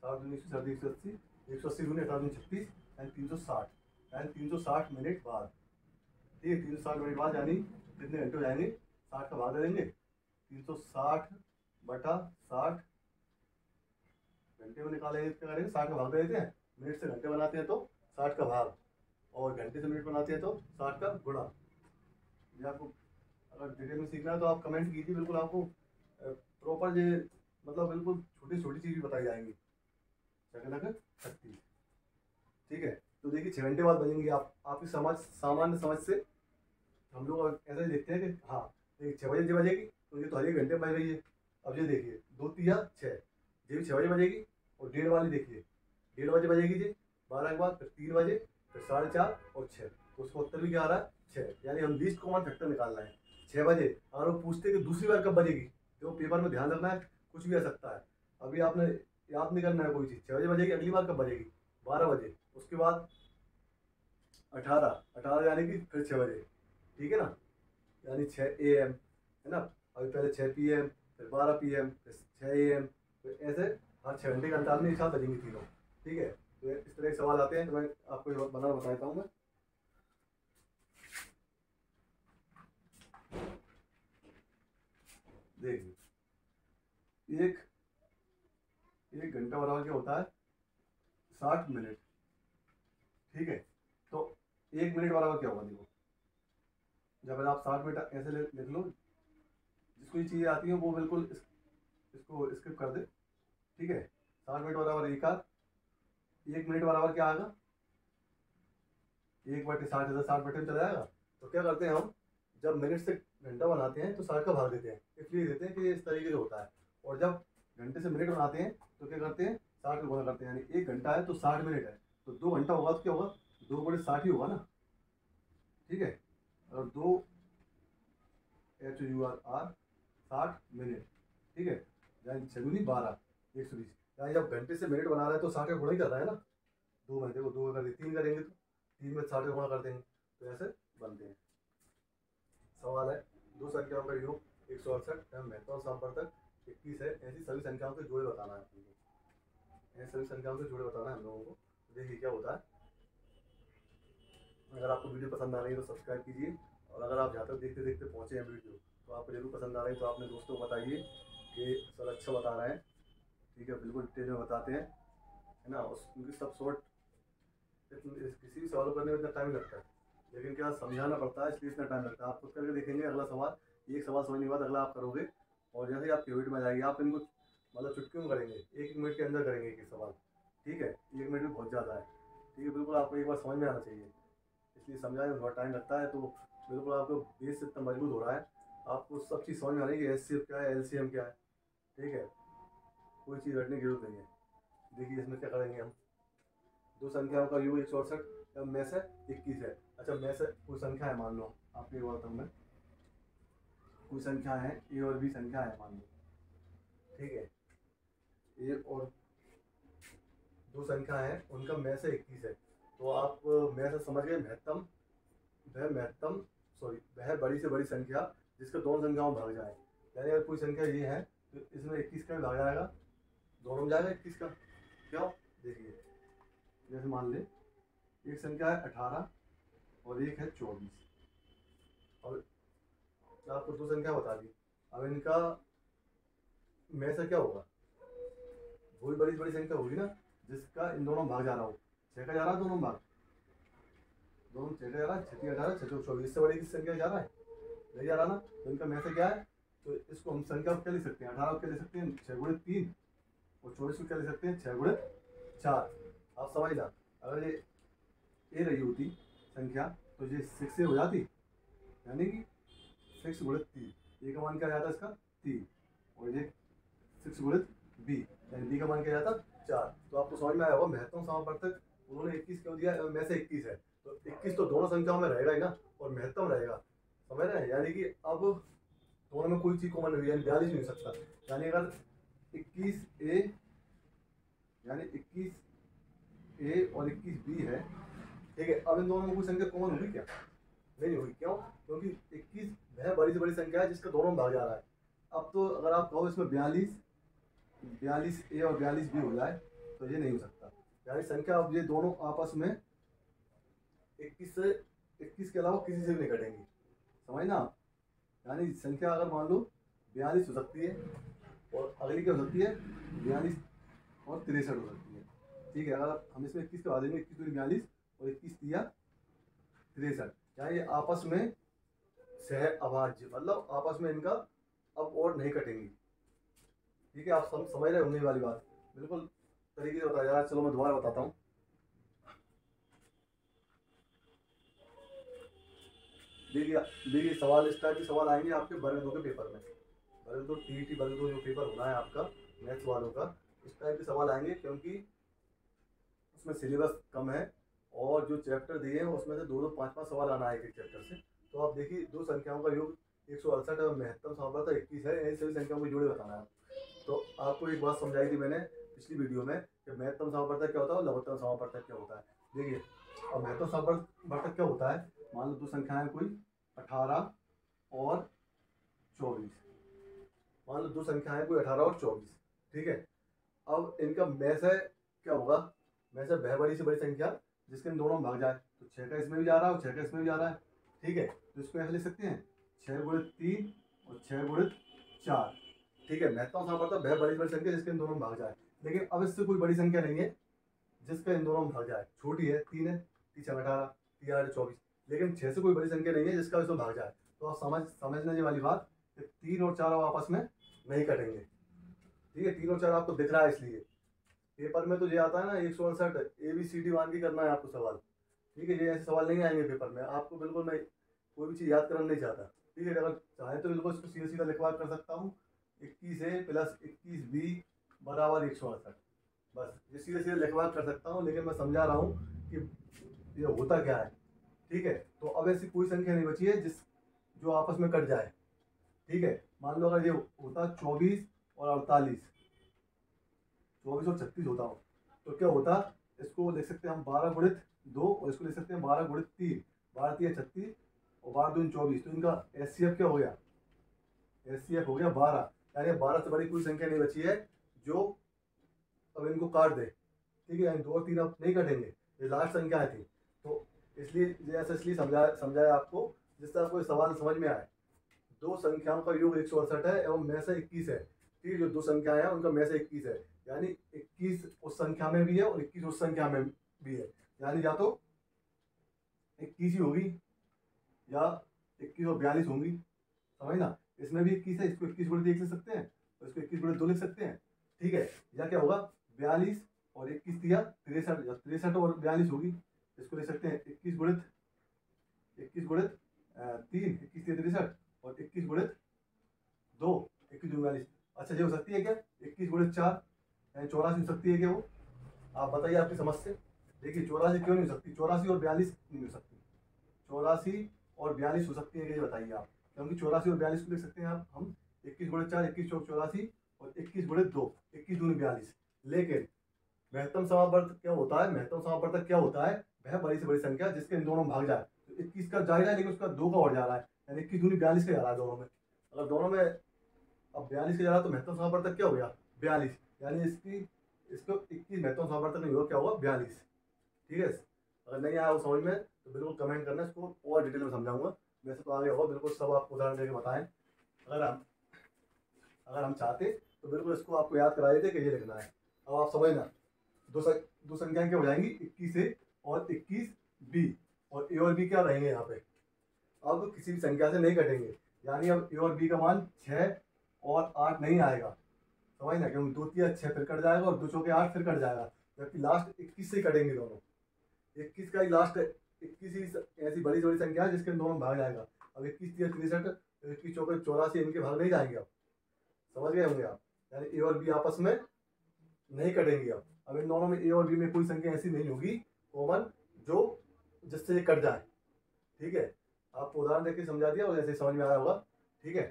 60 दूनी 180, 180 दूनी 18 दूनी 36 एंड 360, एंड 360 मिनट बाद, ठीक है। 360 मिनट बाद यानी कितने घंटे हो जाएंगे, 60 का भाग दे देंगे, 360 बटा 60 घंटे में निकालेंगे, क्या करेंगे 60 का भाग दे देते हैं। मिनट से घंटे बनाते हैं तो 60 का भाग, और घंटे से मिनट बनाते हैं तो 60 का गुणा। ये आपको अगर डिटेल में सीखना है तो आप कमेंट कीजिए, बिल्कुल आपको प्रॉपर ये मतलब बिल्कुल छोटी छोटी चीज़ भी बताई जाएंगी। लगभग 36, ठीक है। तो देखिए 6 घंटे बाद बनेंगे। आपकी सामान्य समझ से हम लोग ऐसा ही देखते हैं कि हाँ देखिए 6 बजे बजेगी तो ये तो हर 1 घंटे में बज रही है। अब ये देखिए 2 तिया 6, ये भी 6 बजे बजेगी, और 1:30 वाली देखिए 1:30 बजे बजेगी जी, 12 के बाद फिर 3 बजे, फिर 4:30 और 6, तो उसका उत्तर भी क्या आ रहा है 6। यानी हम लीस्ट कॉमन फैक्टर निकालना है 6 बजे। अगर वो पूछते कि दूसरी बार कब बजेगी, तो पेपर में ध्यान रखना है कुछ भी आ सकता है। अभी आपने याद नहीं करना है कोई चीज़, 6 बजे बजेगी, अगली बार कब बजेगी 12 बजे, उसके बाद 18 यानी कि फिर 6 बजे, ठीक है ना। यानी 6 AM, है ना। अभी पहले 6 PM, फिर 12 PM, फिर 6 AM, तो ऐसे हर 6 घंटे के अंतराल में एक साथ बजेंगी तीनों, ठीक है। तो इस तरह के सवाल आते हैं, तो मैं आपको ये बता देता हूँ मैं। देखिए एक घंटा बराबर क्या होता है 60 मिनट, ठीक है। तो 1 मिनट बराबर क्या होगा देखो, जब आप 60 मिनट ऐसे लिख लो, जिसको ये चीज़ें आती हैं वो बिल्कुल इसको स्किप कर दे, ठीक है। 60 मिनट बराबर 1 मिनट बराबर क्या आएगा 1/60, 60 बटे में चला जाएगा। तो क्या करते हैं हम, जब मिनट से घंटा बनाते हैं तो 60 का भाग देते हैं, इसलिए देते हैं कि ये इस तरीके से होता है। और जब घंटे से मिनट बनाते हैं तो क्या करते हैं 60 का गुणा करते हैं, यानी 1 घंटा है तो 60 मिनट है, तो 2 घंटा होगा तो क्या होगा 2/60 ही होगा ना, ठीक है। और 2 HUR 60 मिनट, ठीक है। यानी 6 दूनी 12, 120, यानी जब घंटे से मिनट बना रहे हैं तो 60 का गुणा ही कर रहा है ना। 2 घंटे को 2 कर दें, 3 करेंगे तो 3 में 60 का गुणा कर देंगे, तो ऐसे बनते हैं। सवाल है 2 संख्याओं का योग 168 एवं महत्तम सापवर्तक 21 है, ऐसी सभी संख्याओं के जोड़े बताना है आपको। ऐसी सभी संख्याओं के जोड़े बताना है हम लोगों को। देखिए क्या होता है, अगर आपको वीडियो पसंद आ रही है तो सब्सक्राइब कीजिए, और अगर आप जहाँ तक देखते देखते पहुँचे हैं वीडियो तो आपको जरूर पसंद आ रही है तो अपने दोस्तों को बताइए कि सर अच्छा बता रहे हैं, ठीक है। बिल्कुल डिटेल में बताते हैं, है ना। उनकी सब शॉर्ट, किसी भी सवाल करने में इतना टाइम लगता है, लेकिन क्या समझाना पड़ता है इसलिए इतना टाइम लगता है। आप खुद करके देखेंगे अगला सवाल एक सवाल समझने के बाद अगला आप करोगे, और जैसे ही आपकी यूनिट में आ जाएगी आप इनको मतलब चुटकियों में करेंगे, एक मिनट के अंदर करेंगे एक सवाल, ठीक है। 1 मिनट में बहुत ज़्यादा है, ठीक है। बिल्कुल आपको एक बार समझ में आना चाहिए, इसलिए समझाने में थोड़ा टाइम लगता है। तो बिल्कुल आपको बेस इतना मजबूत हो रहा है, आपको सब चीज़ समझ में आ रही है कि HCF क्या है, LCM क्या है, ठीक है। कोई चीज़ रटने की जरूरत नहीं है। देखिए इसमें क्या करेंगे हम, दो संख्याओं का योग 168 में से 21 है। अच्छा में से कोई संख्या है, मान लो आपको एक बार बताऊँ मैं, कोई संख्या है A और B संख्या है मान लो, ठीक है। A और दो संख्या है, उनका में से 21 है। तो आप में से समझ गए, वह बड़ी से बड़ी संख्या जिसको दोनों संख्याओं में भाग जाए। यानी अगर कोई संख्या ये है तो इसमें 21 का भी भाग जाएगा, दोनों में जाएगा 21 का। क्यों? देखिए जैसे मान ले एक संख्या है 18 और एक है 24, और आपको दो संख्या बता दी। अब इनका में से क्या होगा, वही बड़ी बड़ी संख्या होगी ना जिसका इन दोनों में भाग जा रहा हो। 6 का जा रहा है दोनों भाग, दोनों 6 का जा रहा है, 6 18 6 24, इससे बड़ी किस संख्या जा रहा है, नहीं जा रहा ना। तो इनका में से क्या है, तो इसको हम संख्या को क्या लिख सकते हैं, 18 को क्या लिख सकते हैं 6 गुणे 3, और 24 को क्या लिख सकते हैं 6 गुणे 4। आप समझना, अगर ये ए रही होती संख्या तो ये 6 से हो जाती, यानी कि 6 गुणे 3, ए का मान क्या जाता है इसका 3, और ये 6 गुणे बी, यानी बी का मान क्या जाता 4। तो आपको समझ में आया होगा महत्तम समापवर्तक उन्होंने 21 क्यों दिया, में से 21 है तो 21 तो दोनों संख्याओं में रहेगा ही ना, और महत्तम रहेगा, समझ रहे हैं। यानी कि अब दोनों में कोई चीज कॉमन नहीं, यानी 42 नहीं हो सकता। यानी अगर 21A यानी 21A और 21B है, ठीक है। अब इन दोनों में कोई संख्या कॉमन होगी क्या, नहीं होगी। क्यों? क्योंकि 21 वह बड़ी से बड़ी संख्या है जिसका दोनों में भाग जा रहा है। अब तो अगर आप कहो इसमें 42A और 42B हो जाए तो ये नहीं हो सकता। यानी संख्या अब ये दोनों आपस में 21 के अलावा किसी से भी नहीं कटेंगी, समझना आप। यानी संख्या अगर मान लो 42 हो सकती है, और अगली क्या हो सकती है 42 और 63 हो सकती है, ठीक है। अगर हम इसमें 21 करवा देंगे, 21 दूनी 42 और 21 दिया 63, यानी ये आपस में सह अभाज्य, मतलब आपस में इनका अब और नहीं कटेंगी, ठीक है। आप समझ रहे होंगे वाली बात, बिल्कुल तरीके से बताया जा रहा है। चलो मैं दोबारा बताता हूँ। देखिए सवाल इस टाइप के सवाल आएंगे आपके वर्ग 2 के पेपर में, वर्ग 2 TET वर्ग 2 जो पेपर होना है आपका मैथ्स वालों का, इस टाइप के सवाल आएंगे, क्योंकि उसमें सिलेबस कम है और जो चैप्टर दिए हैं उसमें से 2-2 5-5 सवाल आना है एक चैप्टर से। तो आप देखिए दो संख्याओं का योग 168 और महत्तम समापवर्तक 21 है, इन सभी संख्याओं को जोड़े बताना है। तो आपको एक बात समझाई थी मैंने पिछली वीडियो में कि महत्तम समापवर्तक क्या होता है और लघुत्तम समापवर्तक क्या होता है। देखिए अब महत्तम समापवर्तक क्या होता है, मान लो दो संख्याएं कोई 18 और 24, मान लो दो संख्याएं कोई 18 और 24, ठीक है। अब इनका में से क्या होगा, में से वह बड़ी से बड़ी संख्या जिसके इन दोनों में भाग जाए। तो 6 का इसमें भी जा रहा है और 6 का इसमें भी जा रहा है, ठीक है। तो इसको ऐसे लिख सकते हैं 6 गुणे 3 और 6 गुणे 4, ठीक है। महत्तम समापवर्तक वह बड़ी से बड़ी संख्या जिसके इन दोनों में भाग जाए। लेकिन अब इससे कोई बड़ी संख्या नहीं है जिसका इन दोनों में भाग जाए, छोटी है 3 है, 3 6 18, 3 8 24, लेकिन 6 से कोई बड़ी संख्या नहीं है जिसका इसमें भाग जाए। तो आप समझने वाली बात कि 3 और 4 आपस में नहीं कटेंगे, ठीक है। 3 और 4 आपको दिख रहा है, इसलिए पेपर में तो ये आता है ना 168 ABCD मान के करना है आपको सवाल, ठीक है। ये ऐसे सवाल नहीं आएंगे पेपर में आपको, बिल्कुल मैं कोई भी चीज़ याद करना नहीं चाहता, ठीक है। अगर चाहे तो बिल्कुल इसको सीधा सीधा लिखवा कर सकता हूँ 21A + 21B = 168, बस ये सीधे सीधे लिखवा कर सकता हूँ, लेकिन मैं समझा रहा हूँ कि ये होता क्या है, ठीक है। तो अब ऐसी कोई संख्या नहीं बची है जो आपस में कट जाए, ठीक है। मान लो अगर ये होता 24 और 48, 24 और 36 होता हो तो क्या होता, इसको लिख सकते हैं हम 12 गुणित 2 और इसको लिख सकते हैं 12 गुणित 3, 12 3 36 और 12 दूनी 24। तो इनका HCF क्या हो गया, HCF हो गया 12। यानी 12 से बड़ी कोई संख्या नहीं बची है जो अब इनको काट दे, ठीक है। यानी 2 और 3 अब नहीं कटेंगे, ये लास्ट संख्या थी। तो इसलिए समझाया आपको जिससे आपको ये सवाल समझ में आए। दो संख्याओं का योग 168 है एवं में से 21 है, ठीक है। जो दो संख्याएं हैं उनका में से 21 है, यानी 21 उस संख्या में भी है और 21 उस संख्या में भी है। यानी या तो 21 ही होगी या 21 और 42 होंगी, समझ ना। इसमें भी 21 है, इसको 21 गुणित 1 लिख सकते हैं और इसको 21 गुणित 2 लिख सकते हैं। ठीक है, या क्या होगा 42 और 21 दिया 63, या 63 और 42 होगी, इसको लिख सकते हैं 21 गुणित 3, 21 63 और 21 गुणित 2, 21 42। अच्छा ये हो सकती है क्या 21 गुणित 4 यानी 84 हो सकती है क्या वो? आप बताइए आपकी समझ से। देखिए 84 क्यों नहीं हो सकती, 84 और 42 नहीं हो सकती, 84 और 42 हो सकती है कि ये बताइए आप, क्योंकि 84 और 42 को लिख सकते हैं आप हम 21 गुणित 4, 21 चौक 84 और 21 गुणित 2, 21 दूनी 42। लेकिन महत्तम समापवर्तक क्या होता है, महत्तम समापवर्तक क्या होता है, वह बड़ी से बड़ी संख्या जिसके इन दोनों में भाग जाए। तो 21 का जा रहा है लेकिन उसका 2 का और जा रहा है, यानी 21 दूनी 42 का जा रहा है दोनों में। अगर दोनों में अब 42 का जा रहा है तो महत्तम समापवर्तक क्या हो गया 42, यानी इसको 21 महत्तम समापवर्तक नहीं होगा, क्या होगा 42। ठीक है, अगर नहीं आया वो समझ में तो बिल्कुल कमेंट करना, इसको और डिटेल में समझाऊंगा। वैसे तो आगे होगा बिल्कुल सब आपको उदाहरण देकर बताएं। अगर हम चाहते तो बिल्कुल इसको आपको याद करा देते कि ये लिखना है। अब आप समझना, दो संख्याएं क्या हो जाएंगी 21 और 21b, और ए और बी क्या रहेंगे यहाँ पे, अब किसी भी संख्या से नहीं कटेंगे, यानी अब ए और बी का मान 6 और 8 नहीं आएगा, समझ ना, क्योंकि 2 3 6 फिर कट जाएगा और 2 चौके 8 फिर कट जाएगा, जबकि लास्ट 21 से कटेंगे दोनों। 21 का ही लास्ट 21 ही ऐसी बड़ी बड़ी संख्या है जिसके दोनों भाग जाएगा। अब 21 3 63, 21 चौके 84, इनके भाग नहीं जाएंगे। अब समझ गए होंगे आप, यानी ए और बी आपस में नहीं कटेंगे। अब इन दोनों में ए और बी में कोई संख्या ऐसी नहीं होगी कॉमन जो जिससे ये कट जाए। ठीक है, आपको उदाहरण देकर समझा दिया और ऐसे समझ में आया होगा। ठीक है,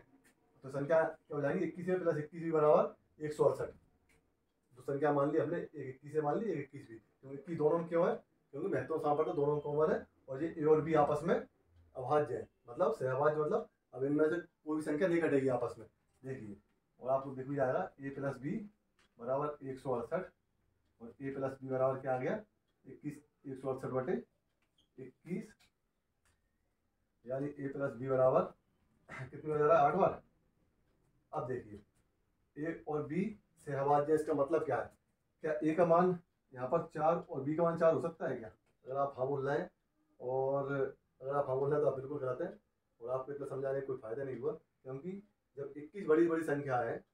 तो संख्या क्या हो जाएंगी 21 प्लस 21 भी बराबर 168। तो संख्या मान ली हमने, एक 21 से मान ली, एक 21 भी, क्योंकि 21 दोनों में क्यों है, क्योंकि महत्व समापवर्तक दोनों कॉमन है और ये ए और बी आपस में अभाज्य है, मतलब सहभाज्य, मतलब अब इनमें से कोई भी संख्या नहीं कटेगी आपस में। देखिए, और आपको दिख भी जाएगा ए प्लस बी बराबर 168 और ए प्लस बी बराबर क्या आ गया 21, 168 बटे 21, यानी ए प्लस बी बराबर कितनी हो जा रहा है 8 बार। अब देखिए ए और बी सहभाज्य, इसका मतलब क्या है, क्या ए का मान यहाँ पर 4 और बी का मान 4 हो सकता है क्या? अगर आप हाँ बोल रहे हैं, और अगर आप हाँ बोल रहे हैं तो आप बिल्कुल गलत हैं, और आपको इतना समझाने का कोई फायदा नहीं हुआ, क्योंकि जब 21 बड़ी बड़ी संख्या है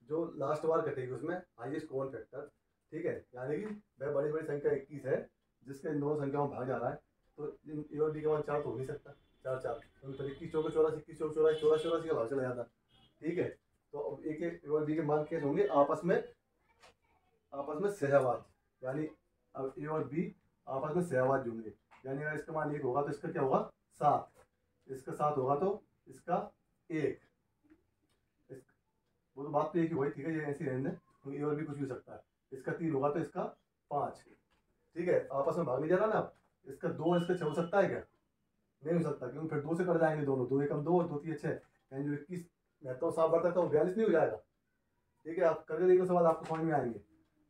जो लास्ट बार कटेगी उसमें हाईएस्ट कॉमन फैक्टर, ठीक है, यानी कि वह बड़ी बड़ी संख्या 21 है जिसके इन दोनों संख्याओं में भाग जा रहा है, तो इन ए और बी का मान 4 तो हो नहीं सकता, 4 4, क्योंकि 21 चौके 84, 21 चौके 84, 84 84 का भाग चला जाता। ठीक है, तो अब ए और बी के मान कैसे होंगे आपस में सहभाज्य, यानी अब ए और बी आपस में सहभाज्य होंगे, यानी अगर इसका मान 1 होगा तो इसका क्या होगा 7, इसका 7 होगा तो इसका 1, वो तो बात तो एक ही हुई। ठीक है, ये ऐसी रहने, तो ए और बी कुछ भी हो सकता है। इसका 3 होगा तो इसका 5। ठीक है, आपस में भाग नहीं जा रहा ना। अब इसका 2 इसका 6 हो सकता है क्या? नहीं हो सकता, क्योंकि फिर 2 से कट जाएंगे दोनों, 2 एकम 2 और 2 3 6, यानी जो 21 महत्व साफ बढ़ता था वो 42 नहीं हो जाएगा। ठीक है, आप करके देखो सवाल, आपको समझ में आएंगे।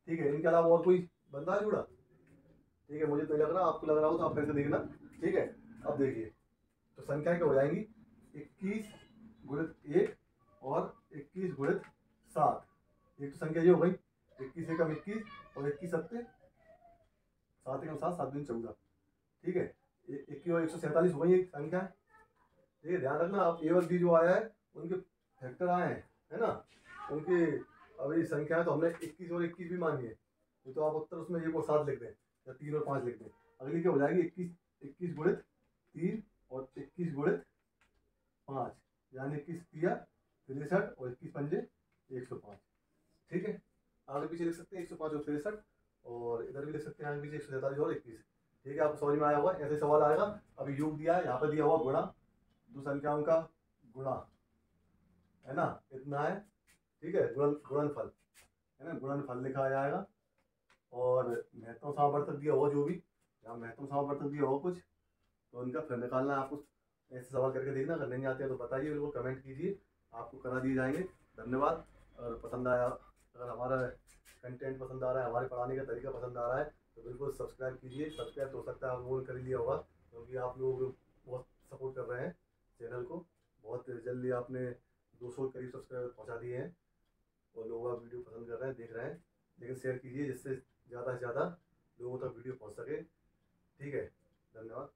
ठीक है, इनके अलावा और कोई बंदा है जुड़ा? ठीक है, मुझे तो नहीं लग रहा, आपको लग रहा हो तो आप करके देखना। ठीक है, अब देखिए तो संख्या क्या हो जाएंगी 21 गुणित 1 और 21 गुणित 7। एक तो संख्या ये हो गई 21 एकम 21 और 21 सत्ते 7 एकम 7, 7 दूनी 14। ठीक है, 21 और 147 हो गई एक संख्या। ठीक है, ध्यान रखना, आप ए और बी जो आया है उनके फैक्टर आए हैं, है ना, उनकी अभी संख्या है तो हमने 21 और 21 भी मांगी है, तो आप उत्तर उसमें 1 और 7 लिख दें या 3 और 5 लिख दें। अगली क्या हो जाएगी 21 गुणित 3 और 21 गुणित 5, यानी 21 तिया 63 और 21 पंजे 105। ठीक है, आगे पीछे लिख सकते हैं 105 और 63, और इधर भी लिख सकते हैं आगे पीछे 147 और 21। ठीक है, आपको समझ में आया होगा। ऐसे सवाल आएगा। अभी योग दिया है, यहाँ पे दिया हुआ गुणा, दो संख्याओं का गुणा, है ना, इतना है। ठीक है, गुणनफल, है ना, गुणनफल लिखा जाएगा, और महत्तम समावर्तक दिया होगा जो भी, यहाँ महत्तम समावर्तक दिया होगा कुछ, तो उनका फिर निकालना है आपको। ऐसे सवाल करके देखना, अगर नहीं आते हैं तो बताइए, बिल्कुल कमेंट कीजिए, आपको करा दिए जाएंगे। धन्यवाद। अगर पसंद आया, अगर हमारा कंटेंट पसंद आ रहा है, हमारे पढ़ाने का तरीका पसंद आ रहा है, तो बिल्कुल सब्सक्राइब कीजिए। सब्सक्राइब तो हो सकता है आप लोगों ने कर लिया होगा, क्योंकि आप लोग बहुत सपोर्ट कर रहे हैं चैनल को। बहुत जल्दी आपने 200 के करीब सब्सक्राइबर पहुँचा दिए हैं, और लोग आप वीडियो पसंद कर रहे हैं, देख रहे हैं। लेकिन शेयर कीजिए जिससे ज़्यादा से ज़्यादा लोगों तक वीडियो पहुँच सके। ठीक है, धन्यवाद।